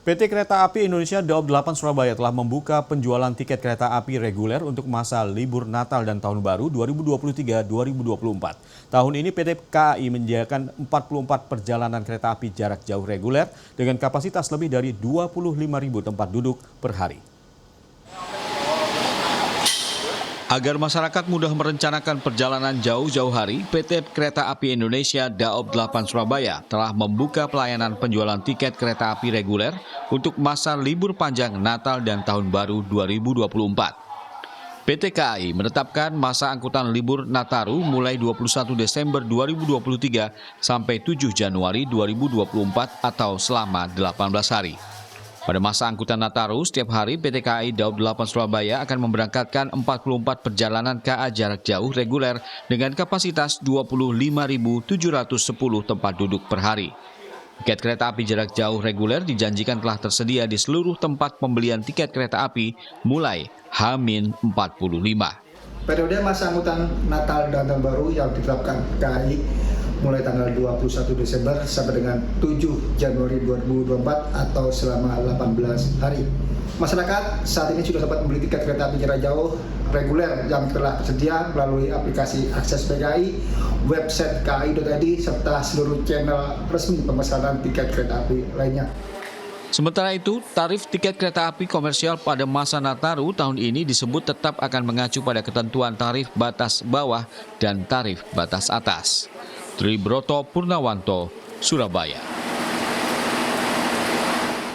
PT Kereta Api Indonesia Daob 8 Surabaya telah membuka penjualan tiket kereta api reguler untuk masa libur Natal dan Tahun Baru 2023-2024. Tahun ini PT KAI menyediakan 44 perjalanan kereta api jarak jauh reguler dengan kapasitas lebih dari 25.000 tempat duduk per hari. Agar masyarakat mudah merencanakan perjalanan jauh-jauh hari, PT Kereta Api Indonesia Daob 8 Surabaya telah membuka pelayanan penjualan tiket kereta api reguler untuk masa libur panjang Natal dan Tahun Baru 2024. PT KAI menetapkan masa angkutan libur Nataru mulai 21 Desember 2023 sampai 7 Januari 2024 atau selama 18 hari. Pada masa angkutan Nataru, setiap hari PT KAI Daob 8 Surabaya akan memberangkatkan 44 perjalanan KA jarak jauh reguler dengan kapasitas 25.710 tempat duduk per hari. Tiket kereta api jarak jauh reguler dijanjikan telah tersedia di seluruh tempat pembelian tiket kereta api mulai H-45. Periode masa angkutan Natal dan Tahun Baru yang ditetapkan KAI mulai tanggal 21 Desember sampai dengan 7 Januari 2024 atau selama 18 hari. Masyarakat saat ini sudah dapat membeli tiket kereta api jarak jauh reguler yang telah tersedia melalui aplikasi Akses PKI, website kai.id, serta seluruh channel resmi pemesanan tiket kereta api lainnya. Sementara itu, tarif tiket kereta api komersial pada masa Nataru tahun ini disebut tetap akan mengacu pada ketentuan tarif batas bawah dan tarif batas atas. Tribroto Purnawanto, Surabaya.